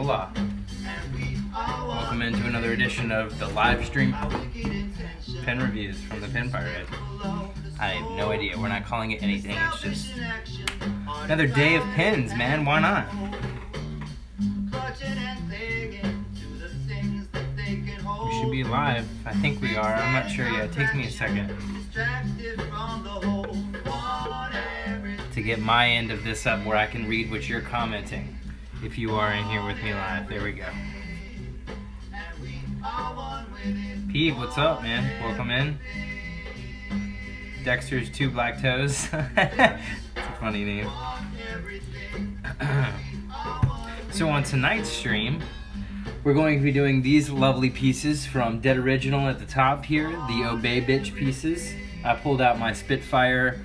Hola. Welcome into another edition of the live stream pen reviews from the Pen Pirate. I have no idea. We're not calling it anything. It's just another day of pens, man. Why not? We should be live. I think we are. I'm not sure yet. It takes me a second to get my end of this up where I can read what you're commenting. If you are in here with me live. There we go. Pete, what's up, man? Welcome in. Dexter's Two Black Toes. That's a funny name. So on tonight's stream, we're going to be doing these lovely pieces from Dead Original at the top here, the Obey Bitch pieces. I pulled out my Spitfire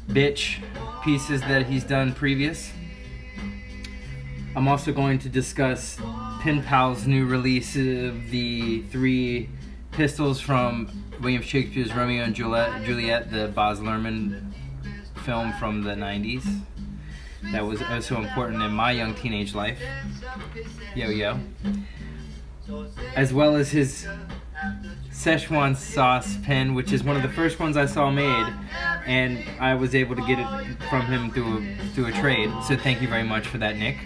Bitch pieces that he's done previous. I'm also going to discuss Pen Pal's new release of the 3 pistols from William Shakespeare's Romeo and Juliet, the Baz Luhrmann film from the 90s. That was also important in my young teenage life. Yo. As well as his Szechuan sauce pen, which is one of the first ones I saw made, and I was able to get it from him through a trade. So thank you very much for that, Nick.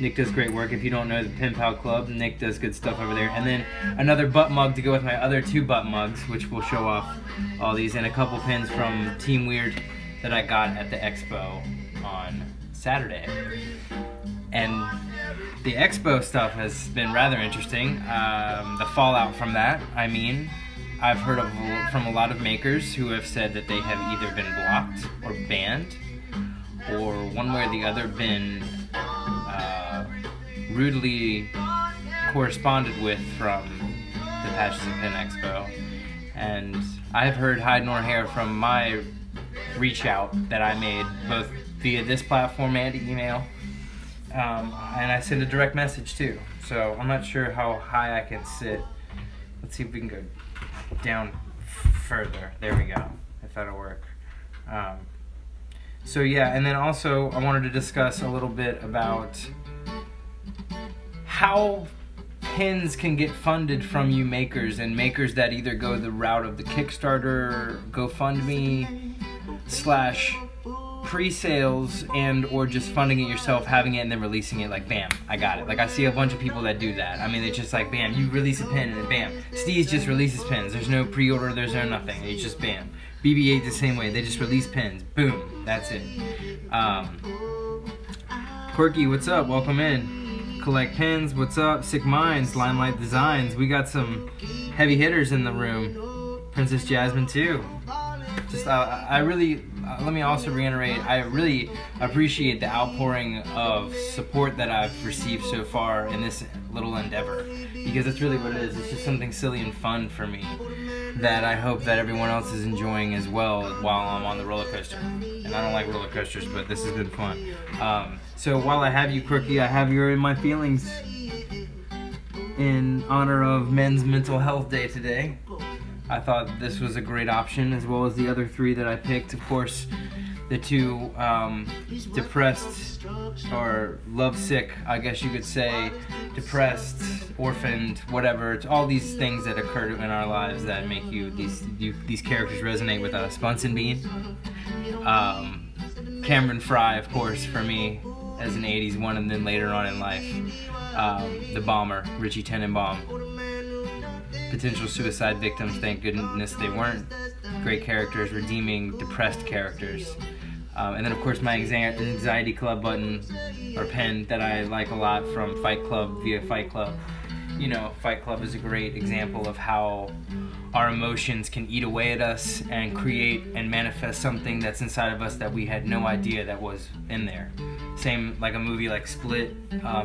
Nick does great work. If you don't know the Pen Pal Club, Nick does good stuff over there. And then another butt mug to go with my other 2 butt mugs, which will show off all these, and a couple pins from Team Weird that I got at the expo on Saturday. And the expo stuff has been rather interesting. The fallout from that, I've heard from a lot of makers who have said that they have either been blocked or banned, or one way or the other been rudely corresponded with from the Patches of Pen Expo. And I've heard hide nor hair from my reach out that I made both via this platform and email, and I sent a direct message too. So I'm not sure how high I can sit. Let's see if we can go down further. There we go, if that'll work. So yeah, and then also I wanted to discuss a little bit about how pens can get funded from you makers, and makers that either go the route of the Kickstarter, GoFundMe, / pre-sales, and or just funding it yourself, having it and then releasing it like bam, I got it. Like I see a bunch of people that do that. I mean, it's just like bam, you release a pen and then bam. Steez just releases pens. There's no pre-order, there's no nothing. It's just bam. BB-8 the same way. They just release pens. Boom. That's it. Quirky, what's up? Welcome in. Collect Pens, what's up? Sick Minds, Limelight Designs. We got some heavy hitters in the room. Princess Jasmine too. Just I really let me also reiterate, I really appreciate the outpouring of support that I've received so far in this little endeavor, because that's really what it is. It's just something silly and fun for me that I hope that everyone else is enjoying as well while I'm on the roller coaster. And I don't like roller coasters, but this has been fun. So while I have you, Quirky, I have you in my feelings in honor of Men's Mental Health Day today. I thought this was a great option, as well as the other 3 that I picked. Of course, the 2 depressed or lovesick, I guess you could say, depressed, orphaned, whatever. It's all these things that occur in our lives that make these characters resonate with us. Bunsen Bean, Cameron Fry, of course, for me as an 80s one, and then later on in life, the bomber, Richie Tenenbaum. Potential suicide victims, thank goodness they weren't. Great characters, redeeming, depressed characters. And then of course my Anxiety Club button, or pen, that I like a lot from Fight Club via Fight Club. You know, Fight Club is a great example of how our emotions can eat away at us and create and manifest something that's inside of us that we had no idea that was in there. Same like a movie like Split.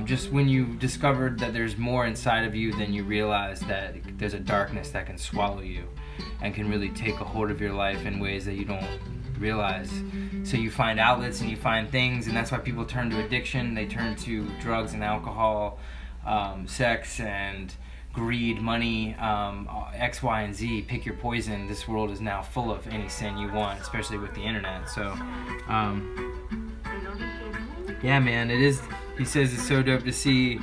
Just when you discovered that there's more inside of you than you realize, that there's a darkness that can swallow you and can really take a hold of your life in ways that you don't realize. So you find outlets and you find things, and that's why people turn to addiction. They turn to drugs and alcohol, sex and greed, money, X, Y, and Z. Pick your poison. This world is now full of any sin you want, especially with the internet. So yeah, man, it is. He says it's so dope to see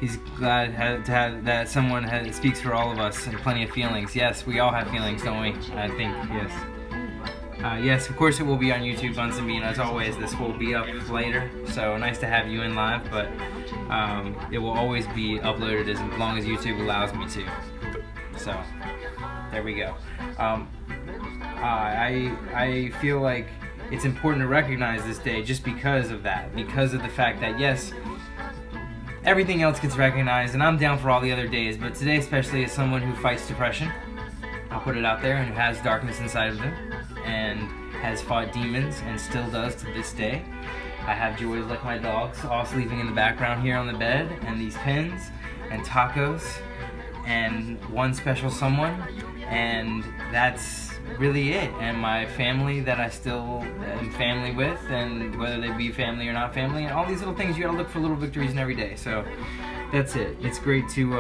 He's glad to have that someone speaks for all of us and plenty of feelings. Yes, we all have feelings, don't we? I think, yes. Yes, of course it will be on YouTube, Buns and Bean. As always, this will be up later. So nice to have you in live, but it will always be uploaded as long as YouTube allows me to. So there we go. I feel like it's important to recognize this day just because of that, because of the fact that yes, everything else gets recognized, and I'm down for all the other days, but today especially as someone who fights depression, I'll put it out there, and who has darkness inside of them, and has fought demons, and still does to this day. I have joys like my dogs, all sleeping in the background here on the bed, and these pins, and tacos, and one special someone, and that's really it. And my family that I still am family with, and whether they be family or not family, and all these little things, you gotta look for little victories in every day. So that's it. It's great to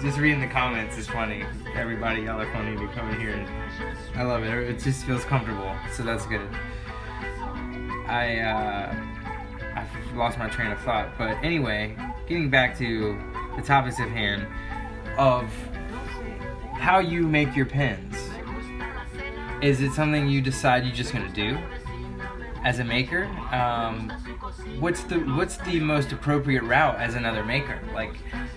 just reading the comments is funny. Everybody, y'all are funny to come in here, and I love it. It just feels comfortable, so that's good. I've lost my train of thought, but anyway, getting back to the topics at hand of how you make your pens. Is it something you decide you're just gonna do as a maker? What's the most appropriate route as another maker? Like,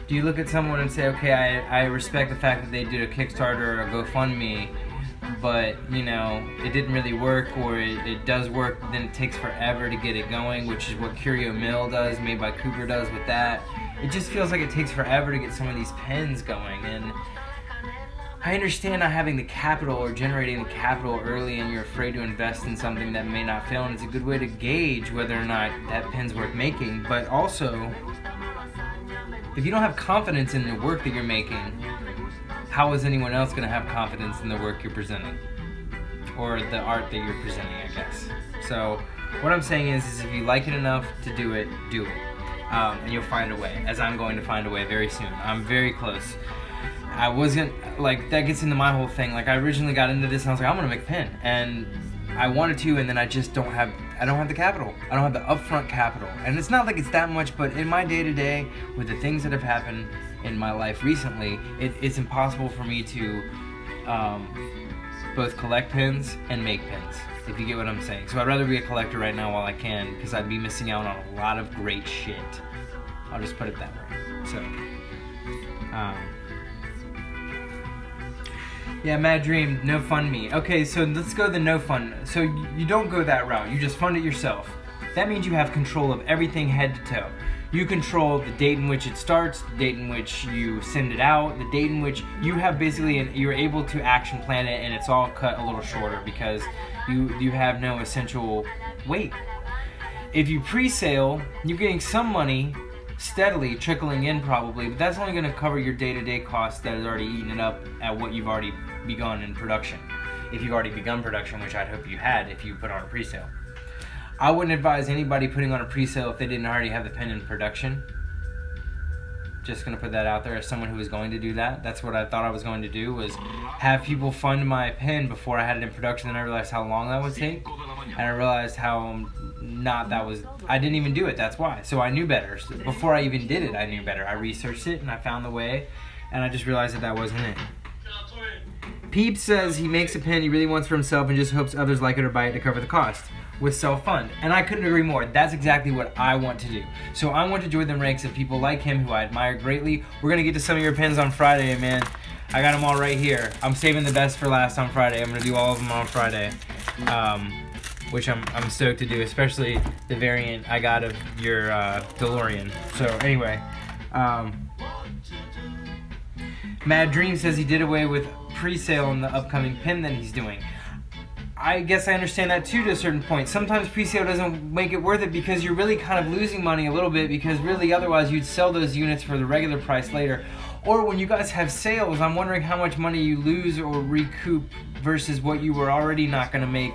do you look at someone and say, okay, I respect the fact that they did a Kickstarter or a GoFundMe, but you know, it didn't really work, or it does work, then it takes forever to get it going, which is what Curio Mill does, made by Cooper, does with that. It just feels like it takes forever to get some of these pens going, and I understand not having the capital or generating the capital early, and you're afraid to invest in something that may not fail, and it's a good way to gauge whether or not that pen's worth making. But also, if you don't have confidence in the work that you're making, how is anyone else going to have confidence in the work you're presenting? Or the art that you're presenting, I guess. So what I'm saying is if you like it enough to do it, do it. And you'll find a way, as I'm going to find a way very soon. I'm very close. I wasn't, like, that gets into my whole thing. Like, I originally got into this and I was like, I'm gonna make a pen. And I wanted to, and then I just don't have the capital. I don't have the upfront capital. And it's not like it's that much, but in my day-to-day, with the things that have happened in my life recently, it's impossible for me to both collect pens and make pens, if you get what I'm saying. So I'd rather be a collector right now while I can, because I'd be missing out on a lot of great shit. I'll just put it that way. So, yeah, Mad Dream, no fund me. Okay, so let's go the no fund. So you don't go that route, you just fund it yourself. That means you have control of everything head to toe. You control the date in which it starts, the date in which you send it out, the date in which you have basically, you're able to action plan it, and it's all cut a little shorter because you have no essential weight. If you pre-sale, you're getting some money steadily trickling in probably, but that's only going to cover your day-to-day costs that is already eaten it up at what you've already begun in production. If you've already begun production, which I'd hope you had if you put on a pre-sale. I wouldn't advise anybody putting on a pre-sale if they didn't already have the pen in production. Just gonna put that out there as someone who was going to do that. That's what I thought I was going to do, was have people fund my pen before I had it in production. Then I realized how long that would take, and I realized how I didn't even do it, that's why. So I knew better. So before I even did it, I knew better. I researched it and I found the way, and I just realized that wasn't it. Peep says he makes a pen he really wants for himself and just hopes others like it or buy it to cover the cost with self-fund. And I couldn't agree more. That's exactly what I want to do. So I want to join the ranks of people like him who I admire greatly. We're going to get to some of your pens on Friday, man. I got them all right here. I'm saving the best for last on Friday. I'm going to do all of them on Friday. Which I'm stoked to do, especially the variant I got of your DeLorean. So anyway, Mad Dream says he did away with pre-sale on the upcoming pen that he's doing. I guess I understand that too to a certain point. Sometimes pre-sale doesn't make it worth it because you're really kind of losing money a little bit, because really otherwise you'd sell those units for the regular price later. Or when you guys have sales, I'm wondering how much money you lose or recoup versus what you were already not going to make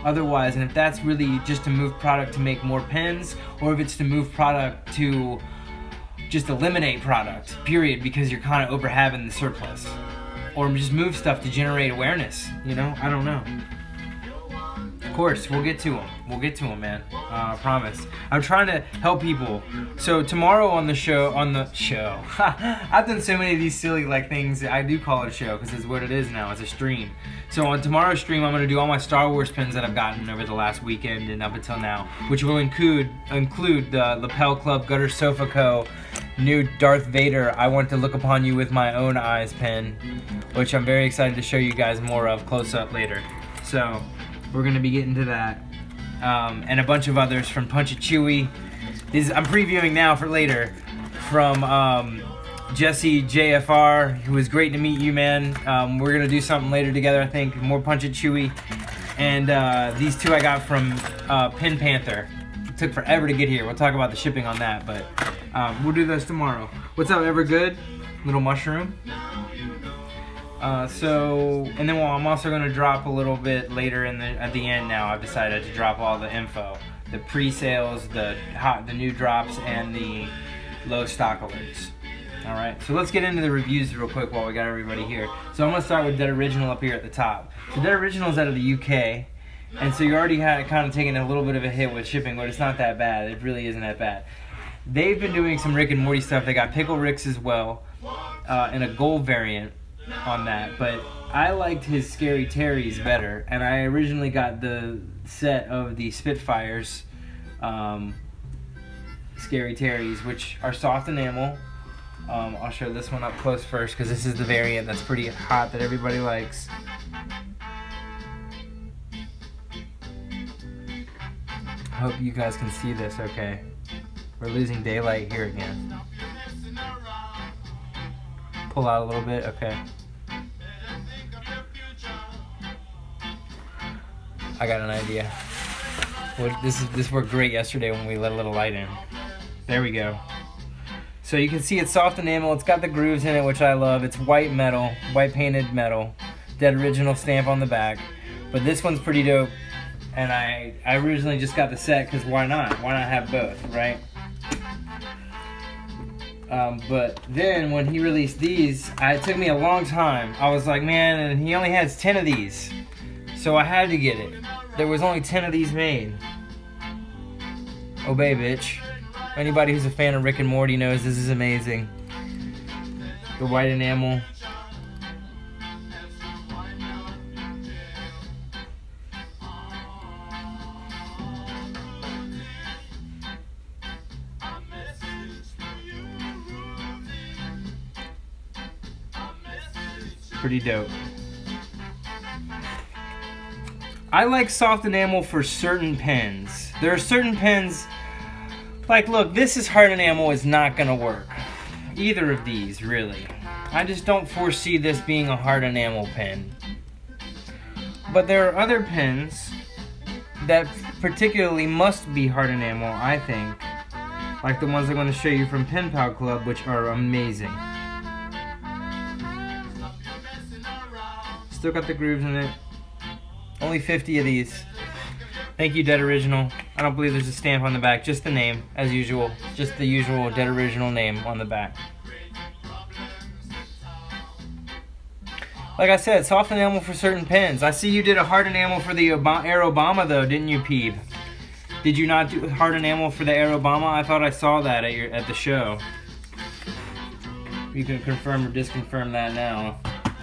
otherwise, and if that's really just to move product to make more pens, or if it's to move product to just eliminate product, period, because you're kind of over having the surplus. Or just move stuff to generate awareness, you know? I don't know. Of course, we'll get to them. We'll get to them, man. I promise. I'm trying to help people. So tomorrow on the show, I've done so many of these silly things. I do call it a show because it's what it is now. It's a stream. So on tomorrow's stream, I'm going to do all my Star Wars pins that I've gotten over the last weekend and up until now, which will include the Lapel Club Gutter Sofa Co. new Darth Vader I Want to Look Upon You With My Own Eyes pin, which I'm very excited to show you guys more of close up later. So we're going to be getting to that. And a bunch of others from Punch It Chewy. I'm previewing now for later from Jesse JFR, who was great to meet you, man. We're going to do something later together, I think. More Punch It Chewy. And these two I got from Pin Panther. It took forever to get here. We'll talk about the shipping on that, but we'll do those tomorrow. What's up, Evergood? Little mushroom. And then I'm also going to drop a little bit later at the end now. I've decided to drop all the info. The pre-sales, the new drops, and the low stock alerts. Alright, so let's get into the reviews real quick while we got everybody here. So I'm going to start with Dead Original up here at the top. So Dead Original is out of the UK, and so you already had kind of taken a little bit of a hit with shipping, but it's not that bad. It really isn't that bad. They've been doing some Rick and Morty stuff. They got Pickle Ricks as well, in a gold variant on that, but I liked his Scary Terry's better, and I originally got the set of the Spitfires Scary Terry's, which are soft enamel. I'll show this one up close first because this is the variant that's pretty hot that everybody likes. I hope you guys can see this okay. We're losing daylight here again. Pull out a little bit, okay. I got an idea. Well, this worked great yesterday when we let a little light in. There we go. So you can see it's soft enamel. It's got the grooves in it, which I love. It's white metal, white painted metal. Dead Original stamp on the back. But this one's pretty dope. And I originally just got the set because why not? Why not have both, right? But then when he released these, it took me a long time. I was like, man, and he only has 10 of these. So I had to get it. There was only 10 of these made. Obey, bitch. Anybody who's a fan of Rick and Morty knows this is amazing. The white enamel. Pretty dope. I like soft enamel for certain pens. There are certain pens, like look, this is hard enamel is not gonna work. Either of these, really. I just don't foresee this being a hard enamel pen. But there are other pens that particularly must be hard enamel, I think. Like the ones I'm gonna show you from Pen Pal Club, which are amazing. Still got the grooves in it. Only 50 of these. Thank you, Dead Original. I don't believe there's a stamp on the back, just the name, as usual. Just the usual Dead Original name on the back. Like I said, soft enamel for certain pens. I see you did a hard enamel for the Air Obama, though, didn't you, Peeb? Did you not do hard enamel for the Air Obama? I thought I saw that at the show. You can confirm or disconfirm that now,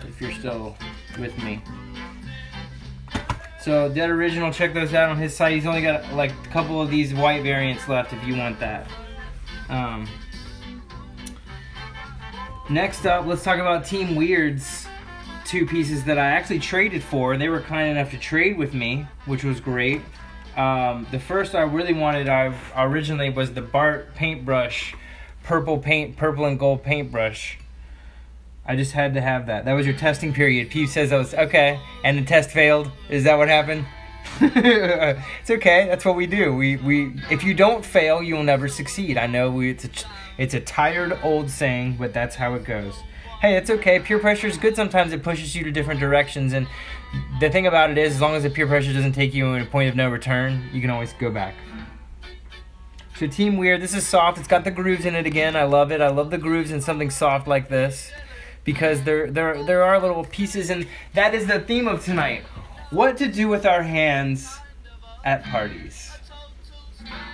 if you're still with me. So Dead Original, check those out on his site. He's only got like a couple of these white variants left if you want that. Next up, let's talk about Team Weird's two pieces that I actually traded for. They were kind enough to trade with me, which was great. The first I really wanted, originally was the Bart paintbrush, purple and gold paintbrush. I just had to have that. That was your testing period. Pew says that was okay, and the test failed. Is that what happened? It's okay. That's what we do. We if you don't fail, you will never succeed. I know it's a tired old saying, but that's how it goes. Hey, it's okay. Peer pressure is good. Sometimes it pushes you to different directions, and the thing about it is, as long as the peer pressure doesn't take you to a point of no return, you can always go back. So Team Weird, this is soft. It's got the grooves in it again. I love it. I love the grooves in something soft like this, because there are little pieces, and that is the theme of tonight. What to do with our hands at parties.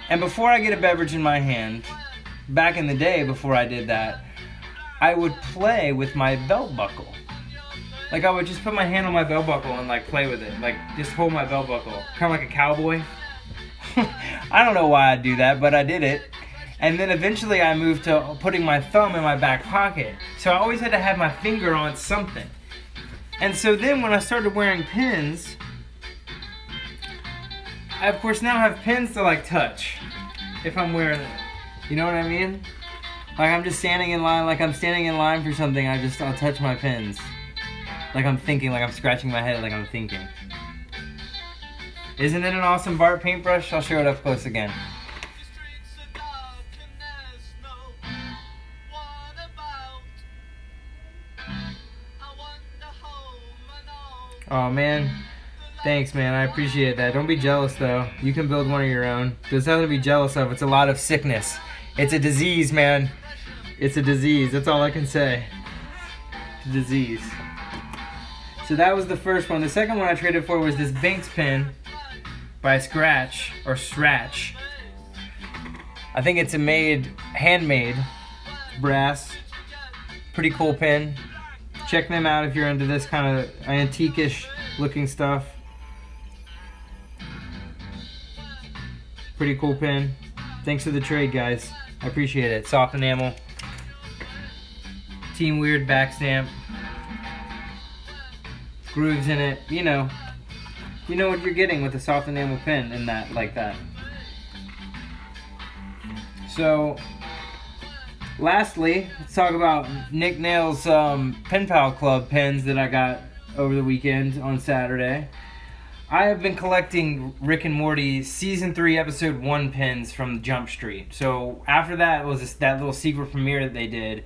And before I get a beverage in my hand, back in the day before I did that, I would play with my belt buckle. Like I would just put my hand on my belt buckle and like play with it. Like just hold my belt buckle. Kind of like a cowboy. I don't know why I do that, but I did it. And then eventually I moved to putting my thumb in my back pocket. So I always had to have my finger on something. And so then when I started wearing pins, I of course now have pins to like touch if I'm wearing it. You know what I mean? Like I'm just standing in line, like I'm standing in line for something, I'll touch my pins. Like I'm thinking, like I'm scratching my head like I'm thinking. Isn't it an awesome Bart paintbrush? I'll show it up close again. Oh man, thanks man, I appreciate that. Don't be jealous though. You can build one of your own. There's nothing to be jealous of. It's a lot of sickness. It's a disease, man. It's a disease. That's all I can say. It's a disease. So that was the first one. The second one I traded for was this Binks pin by Scratch or Stratch. I think it's a handmade brass. Pretty cool pin. Check them out if you're into this kind of antique-ish looking stuff. Pretty cool pin. Thanks for the trade, guys. I appreciate it. Soft enamel. Team Weird back stamp. Grooves in it. You know what you're getting with a soft enamel pin in that, like that. So, lastly, let's talk about Nick Nail's Pen Pal Club pins that I got over the weekend on Saturday. I have been collecting Rick and Morty Season 3 Episode 1 pins from Jump Street. So after that was that little secret premiere that they did,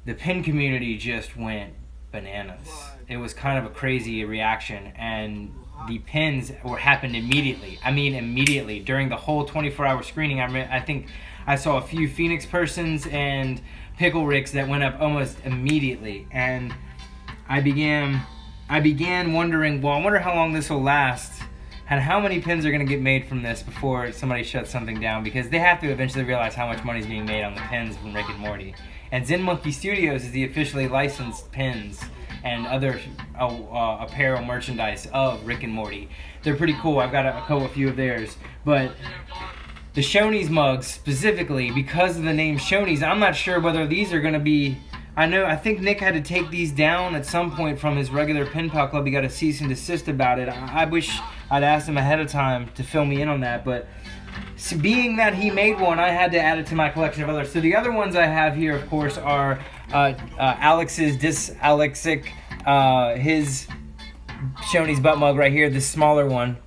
the pin community just went bananas. It was kind of a crazy reaction, and the pins happened immediately. I mean immediately. During the whole 24-hour screening, I think I saw a few Phoenix persons and Pickle Ricks that went up almost immediately, and I began wondering, well, I wonder how long this will last and how many pins are going to get made from this before somebody shuts something down, because they have to eventually realize how much money is being made on the pins from Rick and Morty. And Zen Monkey Studios is the officially licensed pins and other apparel merchandise of Rick and Morty. They're pretty cool. I've got a few of theirs, but the Shoney's mugs specifically, because of the name Shoney's, I'm not sure whether these are going to be... I think Nick had to take these down at some point from his regular Pen Pal Club. He got a cease and desist about it. I wish I'd asked him ahead of time to fill me in on that, but being that he made one, I had to add it to my collection of others. So the other ones I have here, of course, are Alex's Dysalexic, his Shoney's butt mug right here, this smaller one,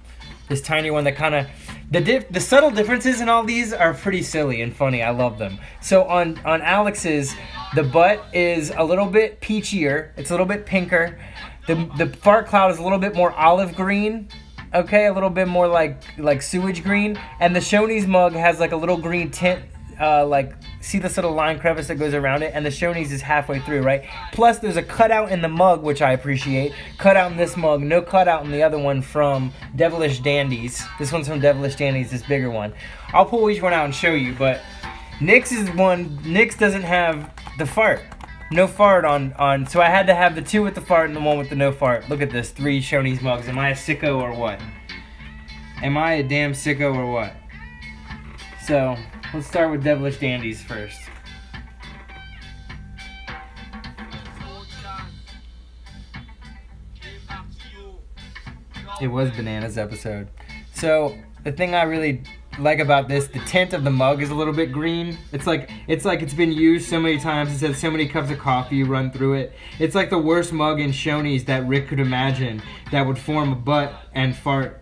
this tiny one that kind of... The subtle differences in all these are pretty silly and funny. I love them. So on Alex's, the butt is a little bit peachier. It's a little bit pinker. The fart cloud is a little bit more olive green. Okay, a little bit more like sewage green. And the Shoney's mug has like a little green tint. Like, see this little line crevice that goes around it? And the Shoney's is halfway through, right? Plus, there's a cutout in the mug, which I appreciate. Cutout in this mug, no cutout in the other one from Devilish Dandies. This one's from Devilish Dandies, this bigger one. I'll pull each one out and show you, but Nick's doesn't have the fart. No fart on, so I had to have the two with the fart and the one with the no fart. Look at this, 3 Shoney's mugs. Am I a sicko or what? Am I a damn sicko or what? So... let's start with Devilish Dandies first. It was Bananas episode. So the thing I really like about this, the tint of the mug is a little bit green. It's like it's been used so many times. It says so many cups of coffee run through it. It's like the worst mug in Shoney's that Rick could imagine that would form a butt and fart.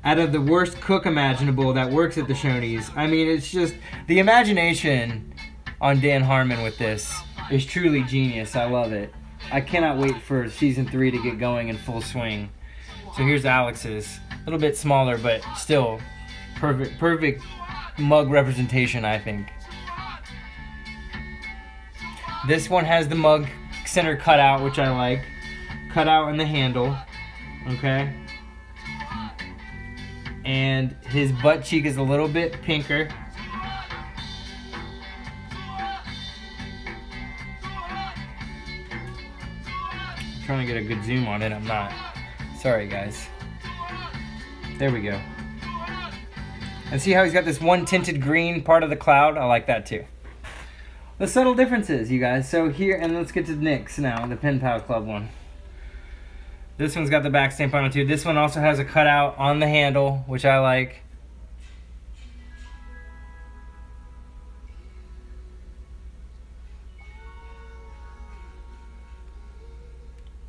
Out of the worst cook imaginable that works at the Shoney's. I mean, it's just, the imagination on Dan Harmon with this is truly genius. I love it. I cannot wait for Season 3 to get going in full swing. So here's Alex's. A little bit smaller, but still perfect mug representation, I think. This one has the mug center cutout, which I like. Cutout in the handle. Okay. and his butt cheek is a little bit pinker. I'm trying to get a good zoom on it, I'm not. Sorry guys. There we go. And see how he's got this one tinted green part of the cloud? I like that too. The subtle differences, you guys. So here, and let's get to Nick's now, the Pen Pal Club one. This one's got the back stamp on it too. This one also has a cutout on the handle, which I like.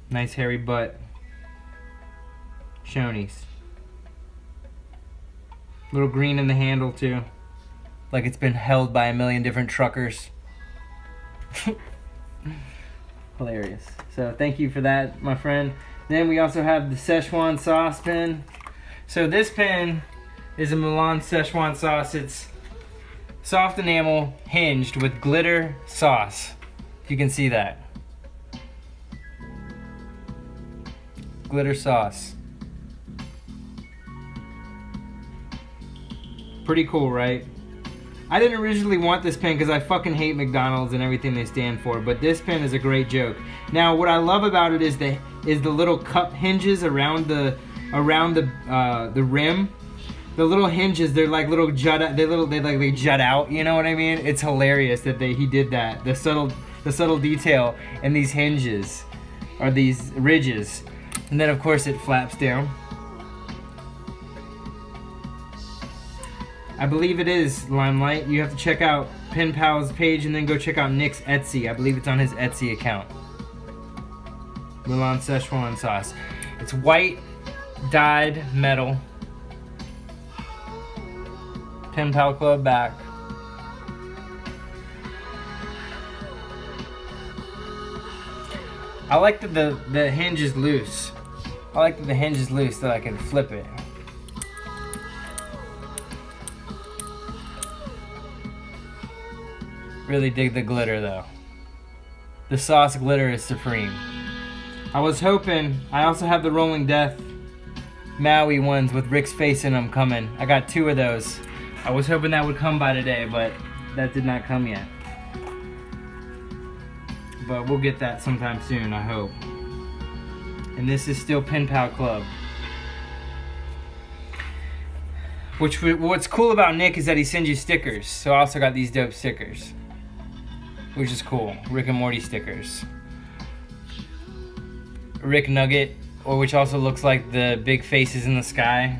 Nice hairy butt. Shoney's. Little green in the handle too. Like it's been held by a million different truckers. Hilarious. So thank you for that, my friend. Then we also have the Szechuan sauce pen. So this pen is a Milan Szechuan sauce. It's soft enamel hinged with glitter sauce. If you can see that. Glitter sauce. Pretty cool, right? I didn't originally want this pen because I fucking hate McDonald's and everything they stand for, but this pen is a great joke. Now, what I love about it is the little cup hinges around the rim. The little hinges, they're like little jut out. They jut out. You know what I mean? It's hilarious that he did that. The subtle detail in these hinges, or these ridges, and then of course it flaps down. I believe it is Limelight. You have to check out Pen Pal's page and then go check out Nick's Etsy. I believe it's on his Etsy account. Milan Szechuan sauce. It's white dyed metal. Pen Pal Club back. I like that the hinge is loose. I like that the hinge is loose so I can flip it. Really dig the glitter though. The sauce glitter is supreme. I was hoping, I also have the Rolling Death Maui ones with Rick's face in them coming. I got 2 of those. I was hoping that would come by today, but that did not come yet. But we'll get that sometime soon, I hope. And this is still Pen Pal Club. What's cool about Nick is that he sends you stickers. So I also got these dope stickers, which is cool. Rick and Morty stickers. Rick Nugget, or which also looks like the big faces in the sky.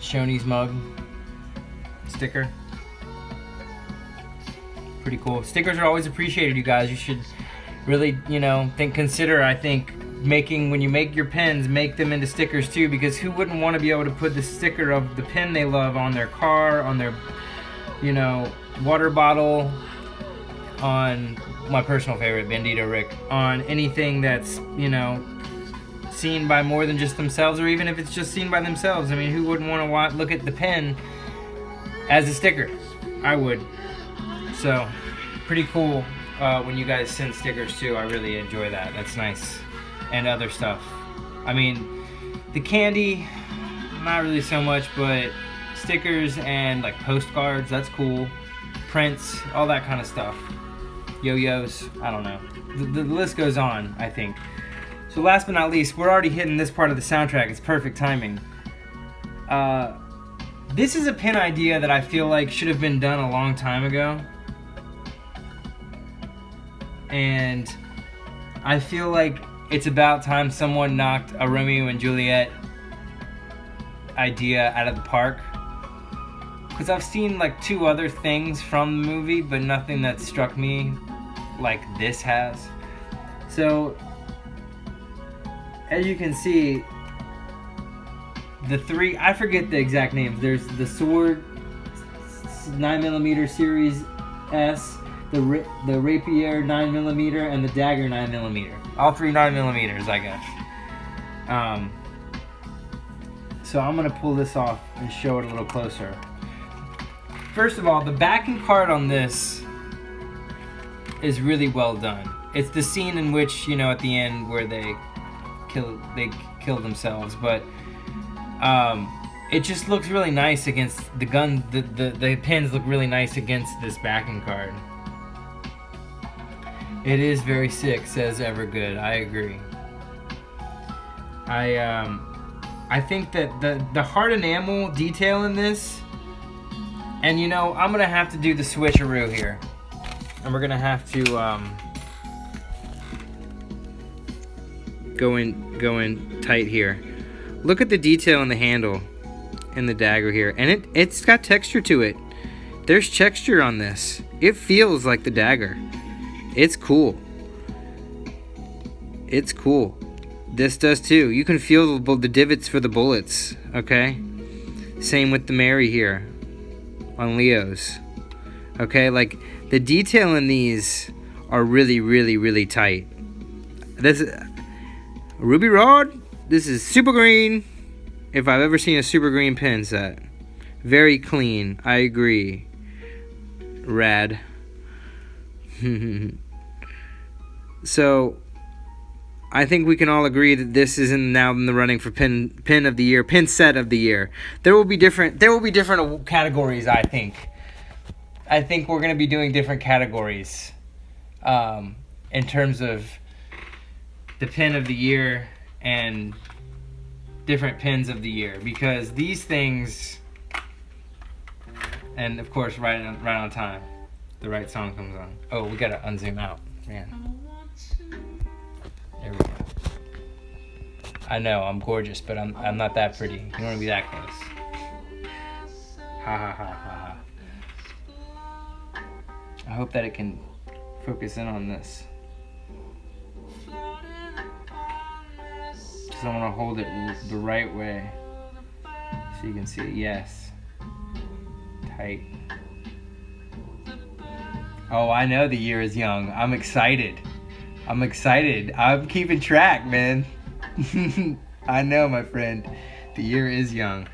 Shoney's mug sticker. Pretty cool. Stickers are always appreciated, you guys. You should really, consider, I think, when you make your pens, make them into stickers too, because who wouldn't want to be able to put the sticker of the pen they love on their car, on their water bottle, on my personal favorite, Bandito Rick, on anything that's, seen by more than just themselves, or even if it's just seen by themselves. I mean, who wouldn't want to look at the pen as a sticker? I would. So, pretty cool when you guys send stickers too. I really enjoy that. That's nice. And other stuff. I mean, the candy, not really so much, but stickers and like postcards, that's cool. Prints, all that kind of stuff. Yo-yos, I don't know. The list goes on, I think. So last but not least, we're already hitting this part of the soundtrack. It's perfect timing. This is a pin idea that I feel like should have been done a long time ago. And I feel like it's about time someone knocked a Romeo and Juliet idea out of the park. Because I've seen like 2 other things from the movie, but nothing that struck me like this has. So, as you can see, the 3, I forget the exact names. There's the Sword 9mm Series S, the Rapier 9mm, and the Dagger 9mm. All 3 9mm, I guess. So I'm gonna pull this off and show it a little closer. First of all, the backing card on this is really well done. It's the scene in which, at the end where they kill themselves, but it just looks really nice against the gun. The pins look really nice against this backing card. It is very sick, says Evergood. I agree. I think that the hard enamel detail in this, and you know, I'm gonna have to do the switcheroo here, and we're gonna have to go in tight here. Look at the detail in the handle and the dagger here, and it's got texture to it. There's texture on this. It feels like the dagger. It's cool. It's cool. This does too. You can feel the divots for the bullets, okay? Same with the Mary here on Leo's. Okay, like the detail in these are really, really, really tight. This is Ruby Rod. This is super green. If I've ever seen a super green pin set. Very clean. I agree. Rad. So I think we can all agree that this is now in the running for pin of the year, pin set of the year. There will be different categories. I think we're gonna be doing different categories in terms of the pin of the year and different pins of the year, because these things, and of course right on time, the right song comes on. Oh, we gotta unzoom out, man. There we go. I know I'm gorgeous, but I'm not that pretty. You don't want to be that close. Ha ha ha ha ha. I hope that it can focus in on this. Because I want to hold it the right way so you can see it. Yes. Tight. Oh, I know the year is young. I'm excited. I'm excited. I'm keeping track, man. I know, my friend. The year is young.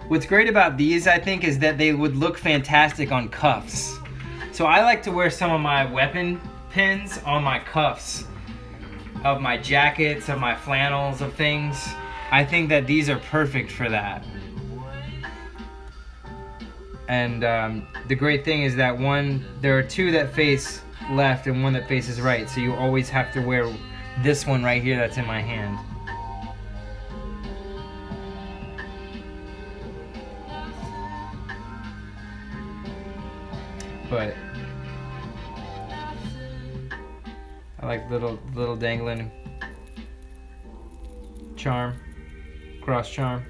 What's great about these, I think, is that they would look fantastic on cuffs. So I like to wear some of my weapon pins on my cuffs of my jackets, of my flannels, of things. I think that these are perfect for that. And the great thing is that there are two that face left and one that faces right, so you always have to wear this one right here that's in my hand. But I like little dangling charm, cross charm.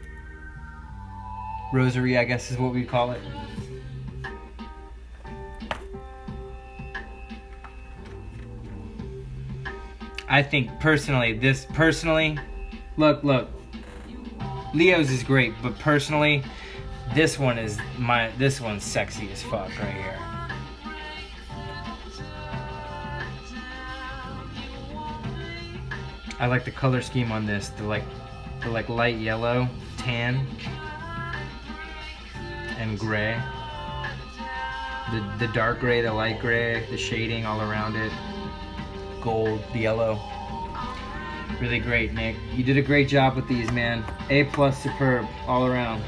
Rosary, I guess is what we call it. I think personally, look, Leo's is great, but personally, this one's sexy as fuck right here. I like the color scheme on this, the light yellow, tan, and gray. The dark gray, the light gray, the shading all around it. Gold, the yellow. Really great, Nick. You did a great job with these, man. A+, superb, all around.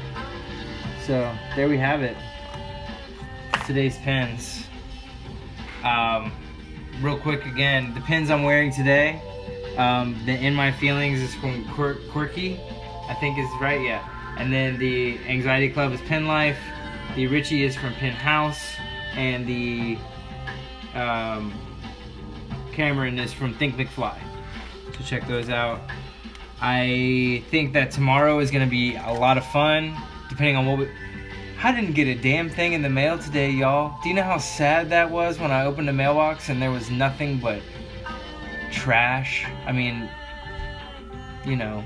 So, there we have it. Today's pins. Real quick again, the pins I'm wearing today, the In My Feelings is from Quirky, I think is right, yeah. And then the Anxiety Club is Pin Life, the Richie is from Pin House, and the Cameron is from Think McFly. So check those out. I think that tomorrow is gonna be a lot of fun, depending on what I didn't get a damn thing in the mail today, y'all. Do you know how sad that was when I opened the mailbox and there was nothing but trash? I mean, you know,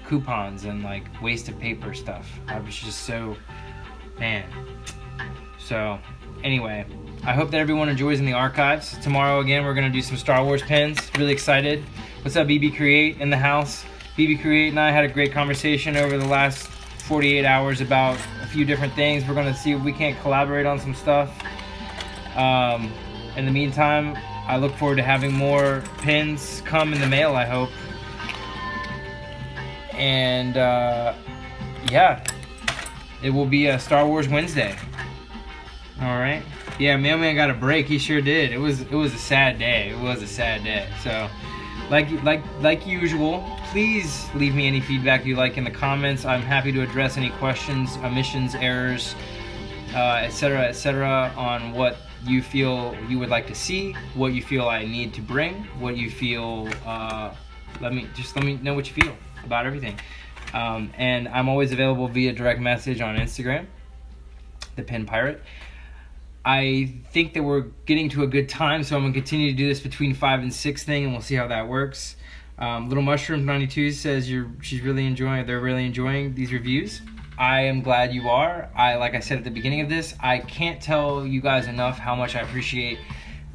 coupons and like waste of paper stuff. I was just so, man. So, anyway, I hope that everyone enjoys in the archives. Tomorrow, again, we're gonna do some Star Wars pins. Really excited. What's up, BB Create in the house? BB Create and I had a great conversation over the last 48 hours about a few different things. We're gonna see if we can't collaborate on some stuff. In the meantime, I look forward to having more pins come in the mail, I hope. And yeah, it will be a Star Wars Wednesday. All right. Yeah, Mailman got a break. He sure did. It was a sad day. It was a sad day. So, like usual, please leave me any feedback you like in the comments. I'm happy to address any questions, omissions, errors, etc., on what you feel you would like to see, what you feel I need to bring, what you feel. Let me know what you feel about everything. And I'm always available via direct message on Instagram, The Pin Pirate. I think that we're getting to a good time, so I'm going to continue to do this between 5 and 6 thing, and we'll see how that works. Little Mushroom 92 says they're really enjoying these reviews. I am glad you are. Like I said at the beginning of this, I can't tell you guys enough how much I appreciate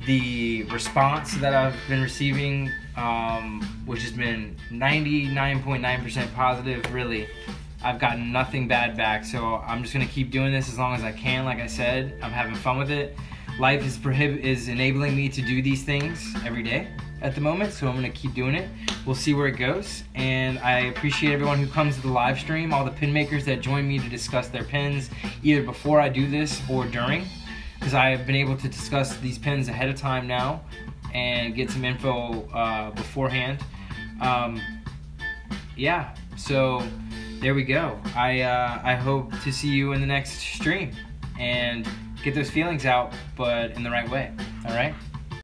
the response that I've been receiving, which has been 99.9% positive, really. I've gotten nothing bad back, so I'm just gonna keep doing this as long as I can. Like I said, I'm having fun with it. Life is enabling me to do these things every day at the moment, so I'm gonna keep doing it. We'll see where it goes, and I appreciate everyone who comes to the live stream, all the pin makers that join me to discuss their pins, either before I do this or during, because I have been able to discuss these pins ahead of time now and get some info beforehand. Yeah, so there we go. I hope to see you in the next stream and get those feelings out, but in the right way. All right?